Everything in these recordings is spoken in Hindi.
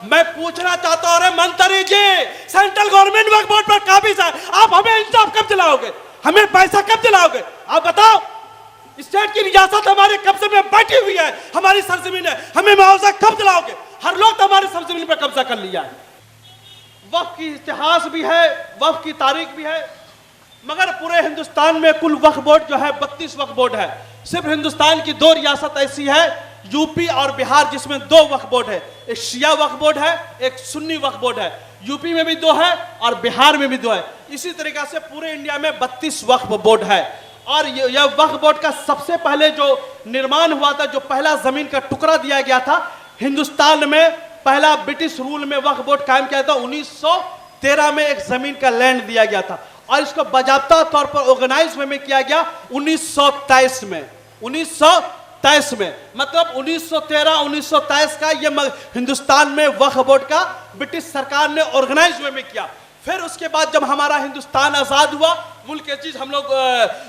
मैं पूछना चाहता हूं, अरे मंत्री जी, सेंट्रल गवर्नमेंट वक्फ बोर्ड पर काबिज है, आप हमें इंसाफ कब दिलाओगे? हमें पैसा कब दिलाओगे? आप बताओ। स्टेट की रियासत हमारे कब्जे में बैठी हुई है, हमारी सरजमीन है, हमें मुआवजा कब दिलाओगे? हर लोग तो हमारी सरजमीन पर कब्जा कर लिया है। वक्फ की इतिहास भी है, वक्फ की तारीख भी है, मगर पूरे हिंदुस्तान में कुल वक्फ बोर्ड जो है 32 वक्फ बोर्ड है। सिर्फ हिंदुस्तान की 2 रियासत ऐसी है, यूपी और बिहार, जिसमें 2 वक्फ बोर्ड है। एक शिया वक्फ बोर्ड है, एक सुन्नी वक्फ बोर्ड है। यूपी में भी 2 है और बिहार में भी 2 है। इसी तरीके से पूरे इंडिया में 32 वक्फ बोर्ड है। और यह वक्फ बोर्ड का सबसे पहले जो निर्माण हुआ था, जो पहला जमीन का टुकड़ा दिया गया था हिंदुस्तान में, पहला ब्रिटिश रूल में वक्फ बोर्ड कायम किया था। 1913 में एक जमीन का लैंड दिया गया था और इसको बाकायदा तौर पर ऑर्गेनाइज में किया गया 1923 में। 1923 में मतलब 1913-1923 का ये हिंदुस्तान में वक्फ बोर्ड का ब्रिटिश सरकार ने ऑर्गेनाइज में किया। फिर उसके बाद जब हमारा हिंदुस्तान आजाद हुआ, मुल्क के चीज हम लोग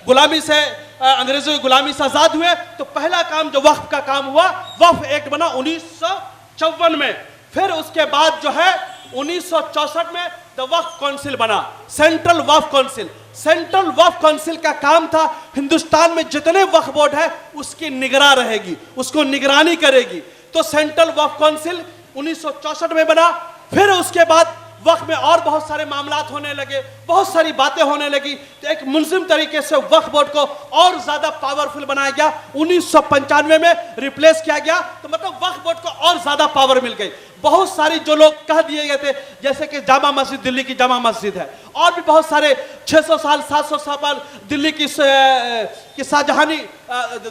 गुलामी से, अंग्रेजों की गुलामी से आजाद हुए, तो पहला काम जो वक्फ का काम हुआ, वक्फ एक्ट बना 1954 में। फिर उसके बाद जो है 1964 में द वक्फ काउंसिल बना, सेंट्रल वक्फ काउंसिल। सेंट्रल वक्फ काउंसिल का काम था हिंदुस्तान में जितने वक्फ बोर्ड है उसकी निगरान रहेगी, उसको निगरानी करेगी। तो सेंट्रल वक्फ काउंसिल 1964 में बना। फिर उसके बाद वक्फ में और बहुत सारे मामलात होने लगे, बहुत सारी बातें होने लगी, तो एक मुनज़िम तरीके से वक्फ बोर्ड को और ज्यादा पावरफुल बनाया गया। 1995 में रिप्लेस किया गया, तो मतलब वक्फ बोर्ड को और ज्यादा पावर मिल गई। बहुत सारी जो लोग कह दिए गए थे, जैसे कि जामा मस्जिद, दिल्ली की जामा मस्जिद है, और भी बहुत सारे 600 साल 700 साल दिल्ली की शाहजहानी,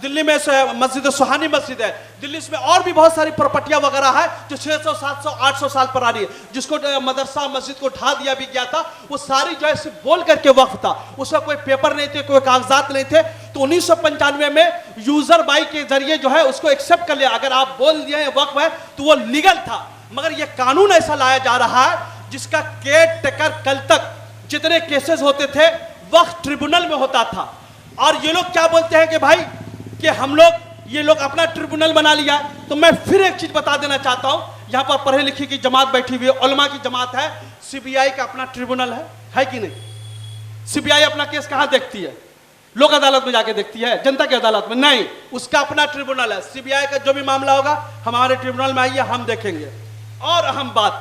दिल्ली में मस्जिद सुहानी मस्जिद है, दिल्ली में और भी बहुत सारी प्रॉपर्टियां वगैरह है जो 600 700 800 साल पुरानी है, जिसको मदरसा मस्जिद को ढा दिया भी गया था। वो सारी जो है सिर्फ बोल करके वक्फ था, उसका कोई पेपर नहीं थे, कोई कागजात नहीं थे। तो 1995 में यूजर बाई के जरिए जो है उसको एक्सेप्ट कर लिया। अगर आप बोल दिए वक्फ है तो वो लीगल था। मगर ये कानून ऐसा लाया जा रहा है जिसका केयर टेकर कल तक जितने केसेस होते थे वक्फ ट्रिब्यूनल में होता था। और ये लोग क्या बोलते हैं कि भाई कि हम लोग, ये लोग अपना ट्रिब्यूनल बना लिया। तो मैं फिर एक चीज बता देना चाहता हूं, यहां पर पढ़े लिखे की जमात बैठी हुई है, उलमा की जमात है, सीबीआई का अपना ट्रिब्यूनल है कि नहीं? सीबीआई अपना केस कहां देखती है? लोक अदालत में जाके देखती है, जनता की अदालत में नहीं। उसका अपना ट्रिब्यूनल है। सीबीआई का जो भी मामला होगा हमारे ट्रिब्यूनल में आइए, हम देखेंगे। और अहम बात,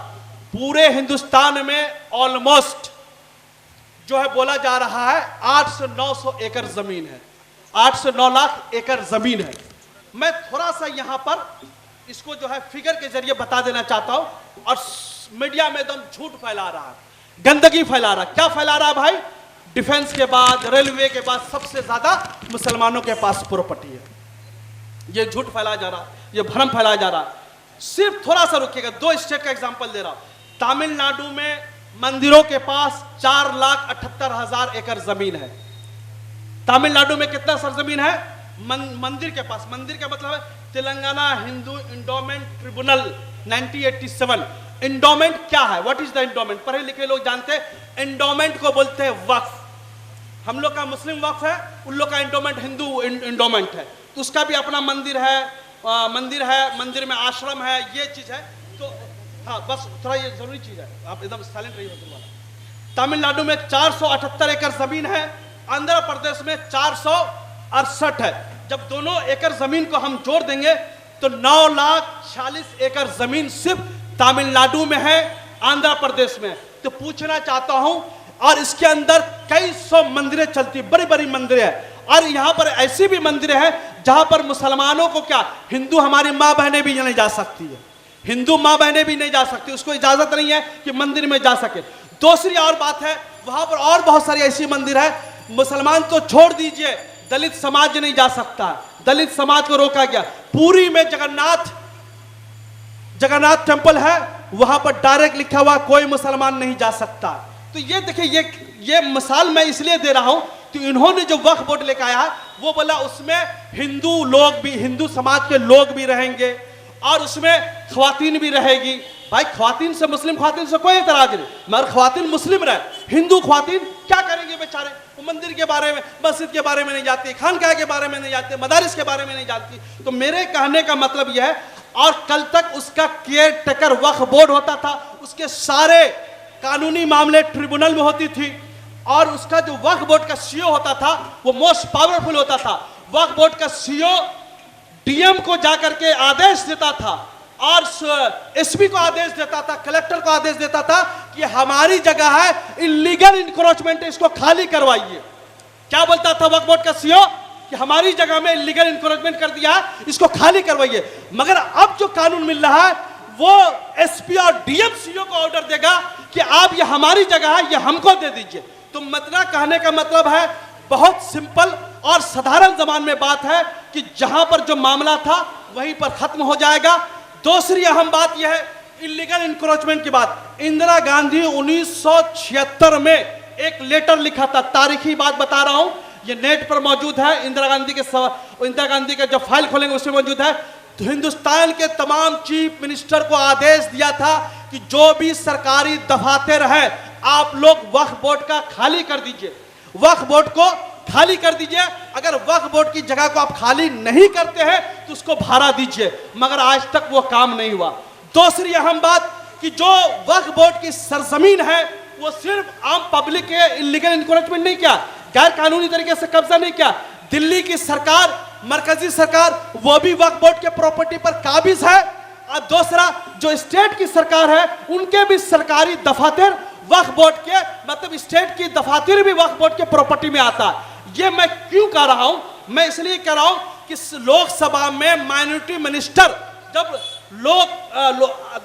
पूरे हिंदुस्तान में ऑलमोस्ट जो है बोला जा रहा है 8 से 900 एकड़ जमीन है, 8 से 9 लाख एकड़ जमीन है। मैं थोड़ा सा यहां पर इसको जो है फिगर के जरिए बता देना चाहता हूं। और मीडिया में एकदम झूठ फैला रहा है, गंदगी फैला रहा है। क्या फैला रहा है भाई? डिफेंस के बाद, रेलवे के बाद सबसे ज्यादा मुसलमानों के पास प्रॉपर्टी है। ये झूठ फैलाया जा रहा है, ये भ्रम फैलाया जा रहा है। सिर्फ थोड़ा सा रुकिएगा, 2 स्टेट का एग्जांपल दे रहा हूं। तमिलनाडु में मंदिरों के पास 4,78,000 एकड़ जमीन है। तमिलनाडु में कितना सरजमीन है? मंदिर के पास, मंदिर का मतलब है Telangana Hindu endowment tribunal 1987। Endowment क्या है? What is the endowment? पढ़े लिखे लोग जानते हैं इंडोमेंट को बोलते हैं वक्फ। हम लोग का मुस्लिम वक्फ है, उन लोग का इंडोमेंट हिंदू इंडोमेंट है। तो उसका भी अपना मंदिर है, मंदिर में आश्रम है, ये चीज है। तो हाँ, बस थोड़ा ये जरूरी चीज है, आप एकदम साइलेंट रहिए। तमिलनाडु में 478 एकड़ जमीन है, आंध्र प्रदेश में 468 है। जब दोनों एकड़ जमीन को हम जोड़ देंगे तो 9,40,000 एकड़ जमीन सिर्फ तमिलनाडु में है, आंध्र प्रदेश में। तो पूछना चाहता हूं, और इसके अंदर कई 100 मंदिरें चलती, बड़ी बड़ी मंदिरें हैं। और यहां पर ऐसी भी मंदिरें हैं जहां पर मुसलमानों को क्या, हिंदू हमारी मां बहनें भी नहीं जा सकती है, हिंदू मां बहनें भी नहीं जा सकती, उसको इजाजत नहीं है कि मंदिर में जा सके। दूसरी और बात है, वहां पर और बहुत सारी ऐसी मंदिर है, मुसलमान तो छोड़ दीजिए, दलित समाज नहीं जा सकता, दलित समाज को रोका गया। पूरी में जगन्नाथ टेंपल है, वहां पर डायरेक्ट लिखा हुआ कोई मुसलमान नहीं जा सकता। तो ये देखिए, ये मिसाल मैं इसलिए दे रहा हूं कि इन्होंने जो वक्फ बोर्ड लेकर आया है, वो बोला उसमें हिंदू लोग भी, हिंदू समाज के लोग भी रहेंगे और उसमें ख्वातीन भी रहेगी। भाई ख्वातीन से, मुस्लिम ख्वातीन से कोई एतराज नहीं, मगर ख्वातीन मुस्लिम रहे, हिंदू ख्वातीन क्या करेंगे बेचारे? वो मंदिर के बारे में, मस्जिद के बारे में नहीं जानती, खानकाह के बारे में नहीं जानती, मदारिस के बारे में नहीं जानती। तो मेरे कहने का मतलब यह है, और कल तक उसका केयर टेकर वक्फ बोर्ड होता था, उसके सारे कानूनी मामले ट्रिब्यूनल में होती थी, और उसका जो वक्फ बोर्ड का सीईओ होता था वो मोस्ट पावरफुल होता था। वक्फ बोर्ड का सीईओ डीएम को जाकर के आदेश देता था और एसपी को आदेश देता था, कलेक्टर को आदेश देता था कि हमारी जगह है, इलीगल इंक्रोचमेंट, इसको खाली करवाइए। क्या बोलता था वक्फ बोर्ड का सीईओ कि हमारी जगह में इलीगल इंक्रोचमेंट कर दिया है, इसको खाली करवाइए। मगर अब जो कानून मिल रहा है वो एसपी और डीएम सीईओ को ऑर्डर देगा कि आप ये हमारी जगह है, ये हमको दे दीजिए। तो मतलब कहने का मतलब है बहुत सिंपल और साधारण जबान में बात है कि जहां पर जो मामला था वहीं पर खत्म हो जाएगा। दूसरी अहम बात यह है इलीगल इंक्रोचमेंट की बात। इंदिरा गांधी 1976 में एक लेटर लिखा था, तारीखी बात बता रहा हूं, ये नेट पर मौजूद है, इंदिरा गांधी के जब फाइल खोलेंगे उसमें मौजूद है। तो हिंदुस्तान के तमाम चीफ मिनिस्टर को आदेश दिया था कि जो भी सरकारी दफातर है आप लोग वक्फ बोर्ड का खाली कर दीजिए, वक्फ बोर्ड को खाली कर दीजिए। अगर वक्फ बोर्ड की जगह को आप खाली नहीं करते हैं तो उसको भाड़ा दीजिए, मगर आज तक वो काम नहीं हुआ। दूसरी अहम बात कि जो वक्फ बोर्ड की सरजमीन है वो सिर्फ आम पब्लिक के इलीगल इंक्रोचमेंट नहीं किया, गैर कानूनी तरीके से कब्जा नहीं किया। दिल्ली की सरकार, मरकजी सरकार, वो भी वक्फ बोर्ड के प्रॉपर्टी पर काबिज है। और दूसरा जो स्टेट की सरकार है उनके भी सरकारी दफातर वक्फ बोर्ड के, मतलब स्टेट की दफातर भी वक्फ बोर्ड के प्रॉपर्टी में आता है। ये मैं क्यों कह रहा हूं? मैं इसलिए कह रहा हूं कि लोकसभा में माइनॉरिटी मिनिस्टर जब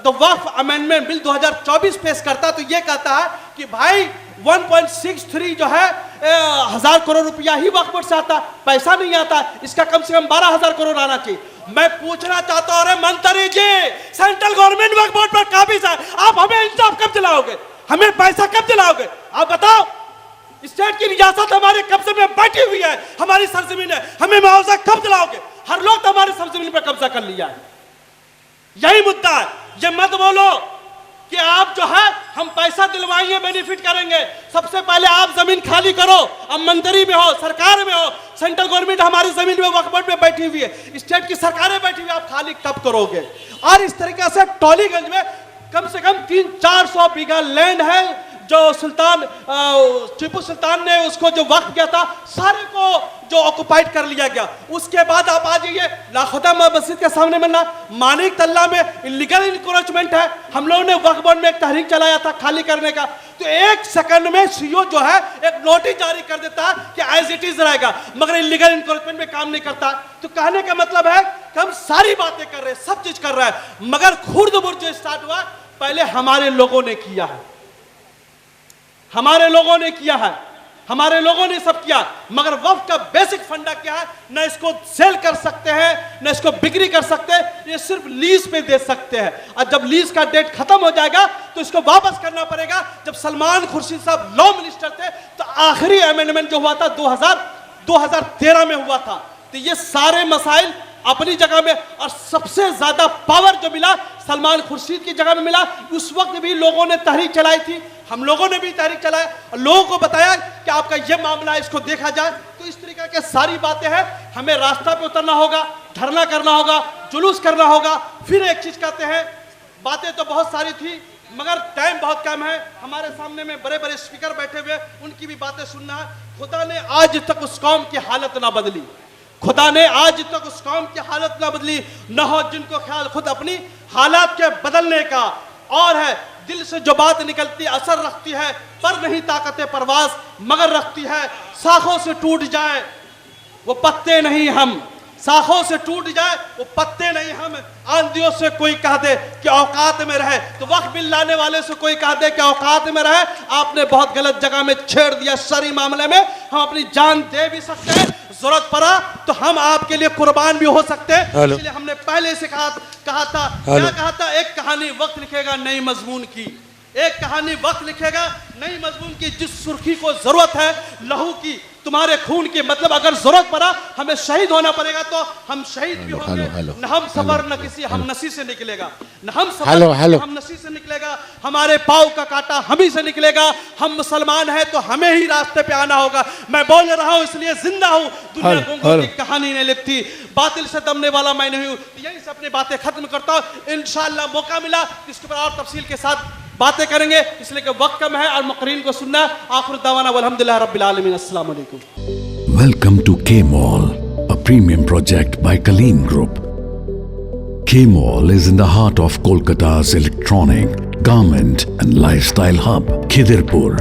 वक्फ अमेंडमेंट बिल 2024 पेश करता तो ये कहता है कि भाई 1.63 जो है 1000 करोड़ रुपया ही वक्फ बोर्ड से आता, पैसा नहीं आता, इसका कम से कम 12,000 करोड़ आना चाहिए। मैं पूछना चाहता हूं, अरे मंत्री जी, सेंट्रल गवर्नमेंट वक्फ बोर्ड पर काबिज है, आप हमें इंसाफ कब दिलाओगे, हमें पैसा कब दिलाओगे? आप बताओ। स्टेट की रियासत हमारे कब्जे में बैठी हुई है, हमारी सरजमीन है, हमें मुआवजा कब दिलाओगे? हर लोग तो हमारी सरजमीन पर कब्जा कर लिया है। यही मुद्दा है। ये मत बोलो कि आप जो है हम पैसा दिलवाएंगे, बेनिफिट करेंगे। सबसे पहले आप जमीन खाली करो। अब मंत्री में हो, सरकार में हो, सेंट्रल गवर्नमेंट हमारी जमीन में वक्फ बोर्ड में बैठी हुई है, स्टेट की सरकारें बैठी हुई है, आप खाली कब करोगे? और इस तरीके से टोलीगंज में कम से कम 300-400 बीघा लैंड है जो सुल्तान टीपू सुल्तान ने उसको जो वक्त किया था, सारे को जो ऑक्युपाइड कर लिया गया। उसके बाद आप आ जाइए लाखोदा मस्जिद के सामने में ना मानिक तल्ला में इलीगल इंक्रोचमेंट है। हम लोगों ने वक्फ बोर्ड में एक तहरीक चलाया था खाली करने का, तो 1 सेकंड में सीईओ जो है एक नोटिस जारी कर देता है कि एज इट इज रहेगा, मगर इलीगल इंक्रोचमेंट में काम नहीं करता। तो कहने का मतलब है कि हम सारी बातें कर रहे हैं, सब चीज कर रहे हैं, मगर खुर्द बुर्द जो स्टार्ट हुआ पहले हमारे लोगों ने किया है, हमारे लोगों ने किया है, हमारे लोगों ने सब किया। मगर वक्फ का बेसिक फंडा क्या है? न इसको सेल कर सकते हैं, न इसको बिक्री कर सकते हैं, ये सिर्फ लीज पे दे सकते हैं। और जब लीज का डेट खत्म हो जाएगा तो इसको वापस करना पड़ेगा। जब सलमान खुर्शीद साहब लॉ मिनिस्टर थे तो आखिरी अमेंडमेंट जो हुआ था 2013 में हुआ था। तो ये सारे मसाइल अपनी जगह में, और सबसे ज्यादा पावर जो मिला सलमान खुर्शीद की जगह में मिला। उस वक्त भी लोगों ने तहरीक चलाई थी, हम लोगों ने भी तहरीक चलाया और लोगों को बताया कि आपका ये मामला है, इसको देखा जाए। तो इस तरीके के सारी बातें हैं, हमें रास्ता पे उतरना होगा, धरना करना होगा, जुलूस करना होगा। फिर एक चीज कहते हैं, बातें तो बहुत सारी थी मगर टाइम बहुत कम है। हमारे सामने में बड़े बड़े स्पीकर बैठे हुए, उनकी भी बातें सुनना है। खुदा ने आज तक उस कौम की हालत ना बदली, खुदा ने आज तक उस कौम की हालत ना बदली। न हो जिनको ख्याल खुद अपनी हालात के बदलने का। और है दिल से जो बात निकलती असर रखती है, पर नहीं ताकत परवाज मगर रखती है। शाखों से टूट जाए वो पत्ते नहीं हम, शाखों से टूट जाए वो पत्ते नहीं हम। आंधियों से कोई कह दे कि औकात में रहे, तो वक्त बिल लाने वाले से कोई कह दे कि औकात में रहे। आपने बहुत गलत जगह में छेड़ दिया शरी मामले में। हम अपनी जान दे भी सकते हैं, जरूरत पड़ा तो हम आपके लिए कुर्बान भी हो सकते हैं। इसलिए हमने पहले से कहा था, क्या कहा था? एक कहानी वक्त लिखेगा नई मजमून की, एक कहानी वक्त लिखेगा नई मजमून की। जिस सुर्खी को जरूरत है लहू की, तुम्हारे खून की, मतलब अगर जरूरत पड़ा हमें शहीद होना पड़ेगा तो हम शहीद भी होंगे। न हम सफर न किसी हम नसी से निकलेगा, न हम सफर हम नसी से निकलेगा। हमारे पाँव का कांटा हम ही से निकलेगा। हम मुसलमान हैं तो हमें ही रास्ते पे आना होगा। मैं बोल रहा हूँ इसलिए जिंदा हूँ, दुनिया गूंगों की कहानी नहीं लिखती, बातिल से दमने वाला मैं नहीं हूँ। यही से अपनी बातें खत्म करता हूँ। इंशाअल्लाह मौका मिला इसके ऊपर और तफसील के साथ बातें करेंगे, इसलिए कि वक्त कम है और मुकर्रीन को सुनना। आखिर दावाना वल्हम्दुलिल्लाह रब्बिल आलमीन। अस्सलाम वालेकुम। Welcome to K-Mall, a premium project by Kaleem Group. K-Mall is in the heart of Kolkata's electronic, garment and lifestyle hub, Khidirpur.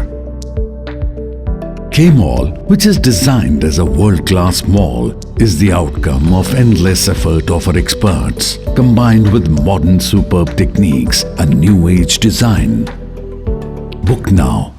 K-Mall, which is designed as a world-class mall, is the outcome of endless effort of our experts, combined with modern superb techniques and new age design. Book now